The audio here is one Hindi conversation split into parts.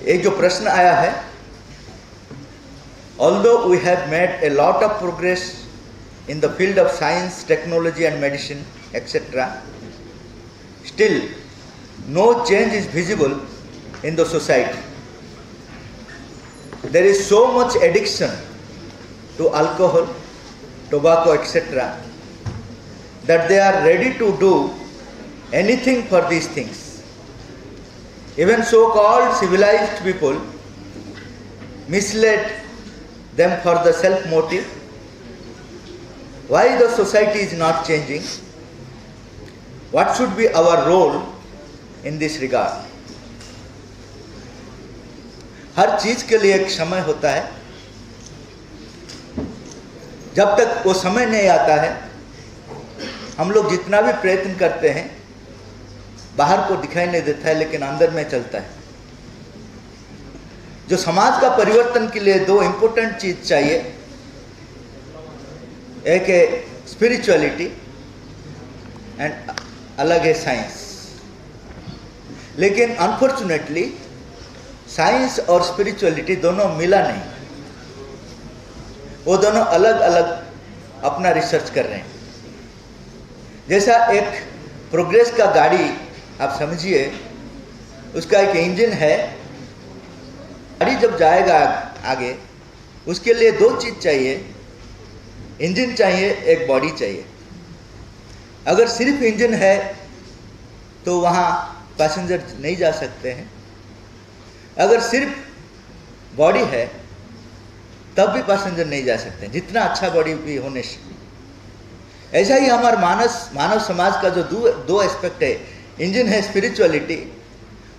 एक जो प्रश्न आया है, although we have made a lot of progress in the field of science, technology and medicine, etc., still no change is visible in the society. There is so much addiction to alcohol, tobacco, etc., that they are ready to do anything for these things. Even so-called civilized people misled them for the self-motive. Why the society is not changing? What should be our role in this regard? हर चीज के लिए एक समय होता है. जब तक वो समय नहीं आता है, हम लोग जितना भी प्रयत्न करते हैं बाहर को दिखाई नहीं देता है, लेकिन अंदर में चलता है. जो समाज का परिवर्तन के लिए दो इंपॉर्टेंट चीज चाहिए, एक है स्पिरिचुअलिटी एंड अलग है साइंस. लेकिन अनफॉर्चुनेटली साइंस और स्पिरिचुअलिटी दोनों मिला नहीं. वो दोनों अलग अलग अपना रिसर्च कर रहे हैं. जैसा एक प्रोग्रेस का गाड़ी आप समझिए, उसका एक इंजन है. गाड़ी जब जाएगा आगे, उसके लिए दो चीज चाहिए, इंजन चाहिए, एक बॉडी चाहिए. अगर सिर्फ इंजन है तो वहाँ पैसेंजर नहीं जा सकते हैं. अगर सिर्फ बॉडी है तब भी पैसेंजर नहीं जा सकते हैं, जितना अच्छा बॉडी भी होने से. ऐसा ही हमारा मानव समाज का जो दो एस्पेक्ट है, इंजन है स्पिरिचुअलिटी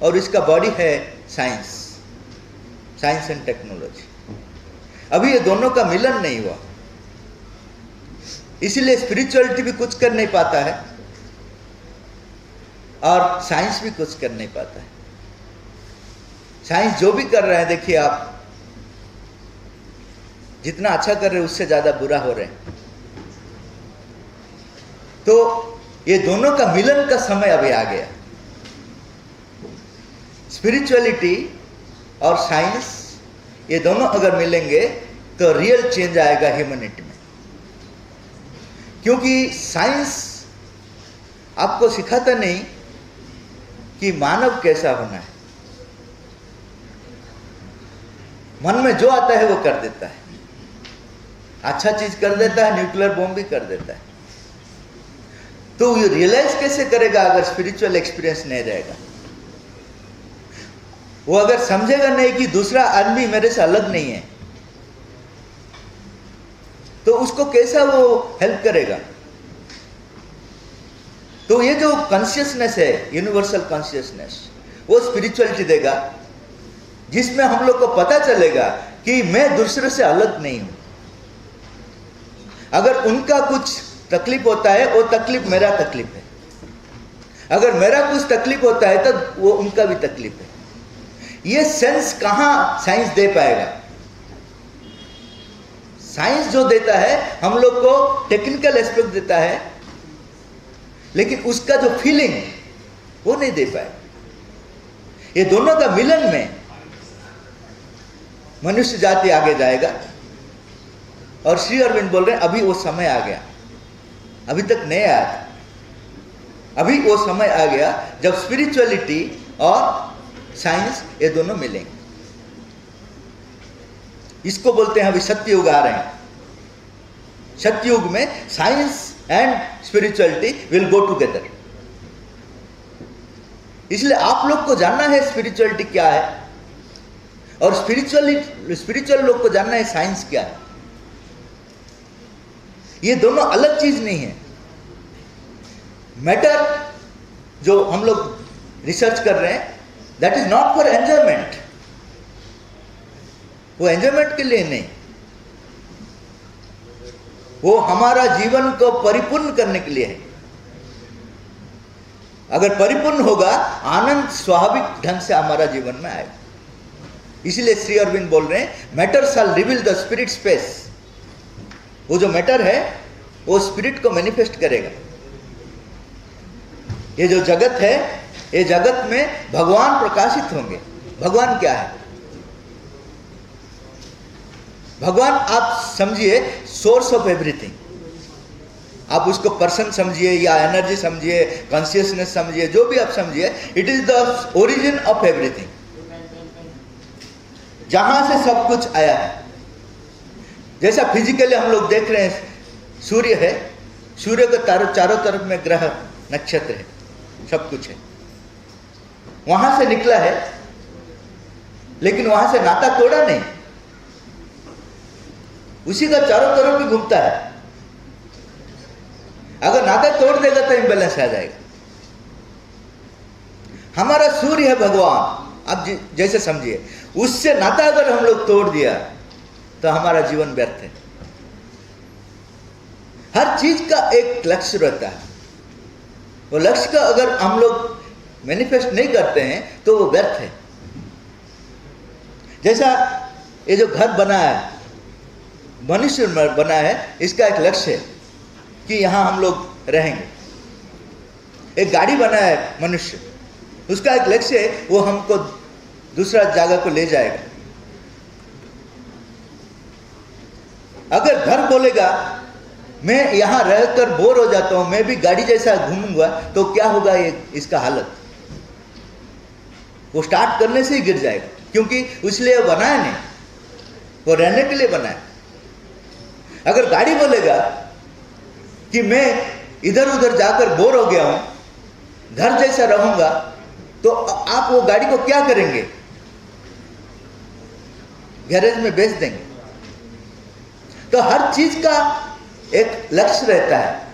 और इसका बॉडी है साइंस एंड टेक्नोलॉजी. अभी ये दोनों का मिलन नहीं हुआ, इसीलिए स्पिरिचुअलिटी भी कुछ कर नहीं पाता है और साइंस भी कुछ कर नहीं पाता है. साइंस जो भी कर रहे हैं, देखिए आप जितना अच्छा कर रहे हैं उससे ज्यादा बुरा हो रहे हैं. तो ये दोनों का मिलन का समय अभी आ गया. स्पिरिचुअलिटी और साइंस ये दोनों अगर मिलेंगे तो रियल चेंज आएगा ह्यूमैनिटी में. क्योंकि साइंस आपको सिखाता नहीं कि मानव कैसा होना है. मन में जो आता है वो कर देता है. अच्छा चीज कर देता है, न्यूक्लियर बॉम्ब भी कर देता है. तो ये रियलाइज कैसे करेगा अगर स्पिरिचुअल एक्सपीरियंस नहीं रहेगा? वो अगर समझेगा नहीं कि दूसरा आदमी मेरे से अलग नहीं है, तो उसको कैसा वो हेल्प करेगा? तो ये जो कॉन्शियसनेस है, यूनिवर्सल कॉन्शियसनेस, वो स्पिरिचुअलिटी देगा, जिसमें हम लोग को पता चलेगा कि मैं दूसरे से अलग नहीं हूं. अगर उनका कुछ तकलीफ होता है, वो तकलीफ मेरा तकलीफ है. अगर मेरा कुछ तकलीफ होता है तब वो उनका भी तकलीफ है. ये सेंस कहां साइंस दे पाएगा? साइंस जो देता है हम लोग को टेक्निकल एस्पेक्ट देता है, लेकिन उसका जो फीलिंग वो नहीं दे पाए. ये दोनों का मिलन में मनुष्य जाति आगे जाएगा. और श्री अरविंद बोल रहे हैं अभी वो समय आ गया. अभी तक नहीं आया था, अभी वो समय आ गया जब स्पिरिचुअलिटी और साइंस ये दोनों मिलेंगे. इसको बोलते हैं अभी सत्ययुग आ रहे हैं. सत्ययुग में science and spirituality will go together. इसलिए आप लोग को जानना है स्पिरिचुअलिटी क्या है, और स्पिरिचुअल लोग को जानना है साइंस क्या है. ये दोनों अलग चीज नहीं है. मैटर जो हम लोग रिसर्च कर रहे हैं, that is not for enjoyment. वो एंजॉयमेंट के लिए नहीं, वो हमारा जीवन को परिपूर्ण करने के लिए है. अगर परिपूर्ण होगा, आनंद स्वाभाविक ढंग से हमारा जीवन में आएगा. इसलिए श्री अरविंद बोल रहे हैं matter shall reveal the spirit space. वो जो मैटर है वो स्पिरिट को मैनिफेस्ट करेगा. ये जो जगत है, ये जगत में भगवान प्रकाशित होंगे. भगवान क्या है? भगवान आप समझिए सोर्स ऑफ एवरीथिंग। आप उसको पर्सन समझिए या एनर्जी समझिए, कॉन्शियसनेस समझिए, जो भी आप समझिए, it is the origin of everything, जहां से सब कुछ आया है। जैसा फिजिकली हम लोग देख रहे हैं, सूर्य है, सूर्य के चारों तरफ में ग्रह नक्षत्र है, सब कुछ है, वहां से निकला है, लेकिन वहां से नाता तोड़ा नहीं, उसी का चारों तरफ भी घूमता है। अगर नाता तोड़ देगा तो इम्बैलेंस आ जाएगा। हमारा सूर्य है भगवान, आप जैसे समझिए, उससे नाता अगर हम लोग तोड़ दिया तो हमारा जीवन व्यर्थ है। हर चीज का एक लक्ष्य रहता है, वो लक्ष्य का अगर हम लोग मैनिफेस्ट नहीं करते हैं तो वो व्यर्थ है। जैसा ये जो घर बना है, मनुष्य बना है, इसका एक लक्ष्य है कि यहां हम लोग रहेंगे। एक गाड़ी बना है मनुष्य, उसका एक लक्ष्य है, वो हमको दूसरा जगह को ले जाएगा। अगर घर बोलेगा मैं यहां रहकर बोर हो जाता हूं, मैं भी गाड़ी जैसा घूमूंगा, तो क्या होगा ये इसका हालत? वो स्टार्ट करने से ही गिर जाएगा, क्योंकि इसलिए वो बनाया नहीं, वो रहने के लिए बनाया। अगर गाड़ी बोलेगा कि मैं इधर उधर जाकर बोर हो गया हूं, घर जैसा रहूंगा, तो आप वो गाड़ी को क्या करेंगे? गैरेज में बेच देंगे। तो हर चीज का एक लक्ष्य रहता है,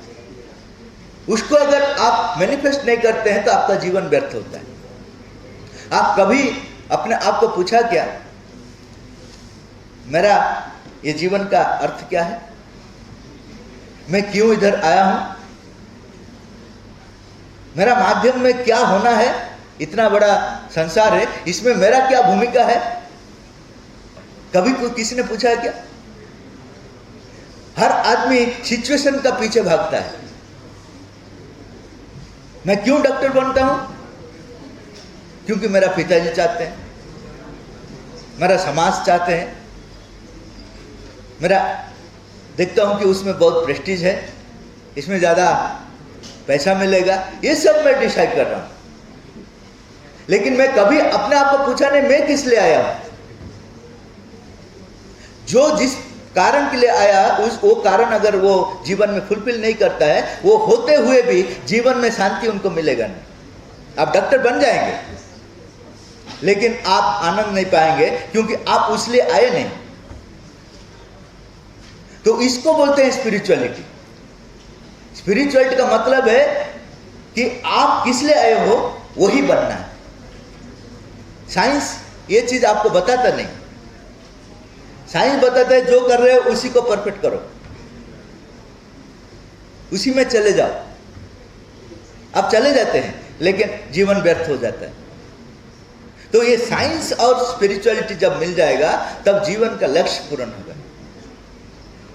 उसको अगर आप मैनिफेस्ट नहीं करते हैं तो आपका जीवन व्यर्थ होता है। आप कभी अपने आप को पूछा क्या, मेरा ये जीवन का अर्थ क्या है? मैं क्यों इधर आया हूं? मेरा माध्यम में क्या होना है? इतना बड़ा संसार है, इसमें मेरा क्या भूमिका है? कभी किसी ने पूछा है क्या? हर आदमी सिचुएशन का पीछे भागता है। मैं क्यों डॉक्टर बनता हूं? क्योंकि मेरा पिताजी चाहते हैं, मेरा समाज चाहते हैं, मेरा देखता हूं कि उसमें बहुत प्रेस्टीज है, इसमें ज्यादा पैसा मिलेगा, ये सब मैं डिसाइड कर रहा हूं। लेकिन मैं कभी अपने आप को पूछा नहीं मैं किस लिए आया हूं। जो जिस कारण के लिए आया, वो कारण अगर वो जीवन में फुलफिल नहीं करता है, वो होते हुए भी जीवन में शांति उनको मिलेगा नहीं। आप डॉक्टर बन जाएंगे, लेकिन आप आनंद नहीं पाएंगे, क्योंकि आप उसलिए आए नहीं। तो इसको बोलते हैं स्पिरिचुअलिटी। स्पिरिचुअलिटी का मतलब है कि आप किस लिए आए हो वही बनना है। साइंस ये चीज आपको बताता नहीं। साइंस बताता है जो कर रहे हो उसी को परफेक्ट करो, उसी में चले जाओ। आप चले जाते हैं लेकिन जीवन व्यर्थ हो जाता है। तो ये साइंस और स्पिरिचुअलिटी जब मिल जाएगा तब जीवन का लक्ष्य पूर्ण होगा,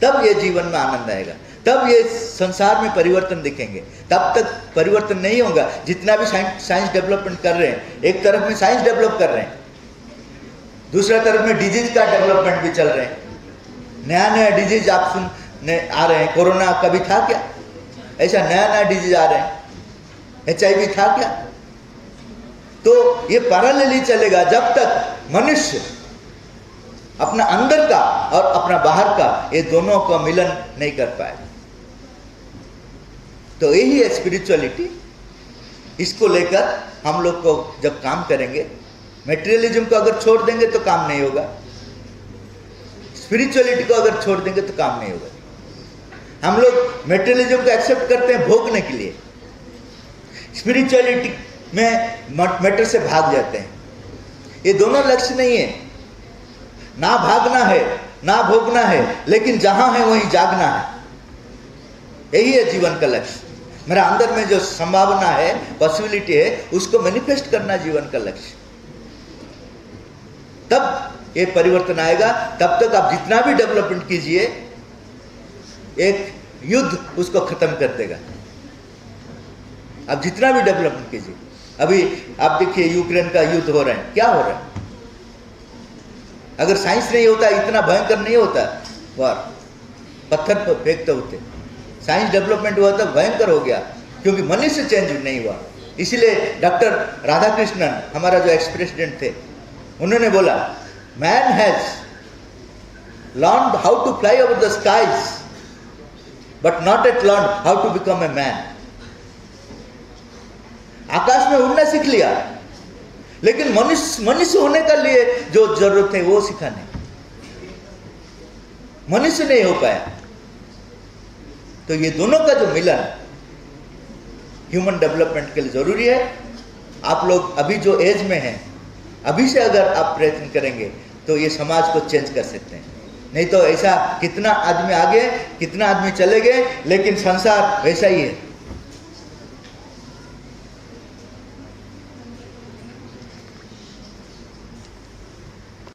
तब ये जीवन में आनंद आएगा, तब ये संसार में परिवर्तन दिखेंगे। तब तक परिवर्तन नहीं होगा। जितना भी साइंस डेवलपमेंट कर रहे हैं, एक तरफ में साइंस डेवलप कर रहे हैं, दूसरा तरफ में डिजीज का डेवलपमेंट भी चल रहे हैं। नया नया डिजीज आप सुनने आ रहे हैं। कोरोना कभी था क्या? ऐसा नया नया डिजीज आ रहे हैं। HIV था क्या? तो ये पैरेलली चलेगा जब तक मनुष्य अपना अंदर का और अपना बाहर का ये दोनों का मिलन नहीं कर पाए। तो यही है स्पिरिचुअलिटी। इसको लेकर हम लोग को जब काम करेंगे, मेटेरियलिज्म को अगर छोड़ देंगे तो काम नहीं होगा, स्पिरिचुअलिटी को अगर छोड़ देंगे तो काम नहीं होगा। हम लोग मेटेरियलिज्म को एक्सेप्ट करते हैं भोगने के लिए, स्पिरिचुअलिटी में मैटर से भाग जाते हैं। ये दोनों लक्ष्य नहीं है। ना भागना है ना भोगना है, लेकिन जहां है वहीं जागना है। यही है जीवन का लक्ष्य। मेरा अंदर में जो संभावना है, पॉसिबिलिटी है, उसको मैनिफेस्ट करना जीवन का लक्ष्य। तब ये परिवर्तन आएगा। तब तक आप जितना भी डेवलपमेंट कीजिए, एक युद्ध उसको खत्म कर देगा। आप जितना भी डेवलपमेंट कीजिए, अभी आप देखिए यूक्रेन का युद्ध हो रहा है, क्या हो रहा है? अगर साइंस नहीं होता इतना भयंकर नहीं होता वार, पत्थर पर फेंकते होते। साइंस डेवलपमेंट हुआ तो भयंकर हो गया, क्योंकि मनुष्य चेंज नहीं हुआ। इसीलिए डॉक्टर राधाकृष्णन हमारा जो एक्स प्रेसिडेंट थे, उन्होंने बोला man has learned how to fly over the skies but not at learn how to become a man. आकाश में उड़ना सीख लिया, लेकिन मनुष्य होने के लिए जो जरूरत है वो सीखा नहीं, मनुष्य नहीं हो पाया। तो ये दोनों का जो मिलन ह्यूमन डेवलपमेंट के लिए जरूरी है। आप लोग अभी जो एज में हैं, अभी से अगर आप प्रयत्न करेंगे तो ये समाज को चेंज कर सकते हैं। नहीं तो ऐसा कितना आदमी आगे, कितना आदमी चले गए, लेकिन संसार वैसा ही है।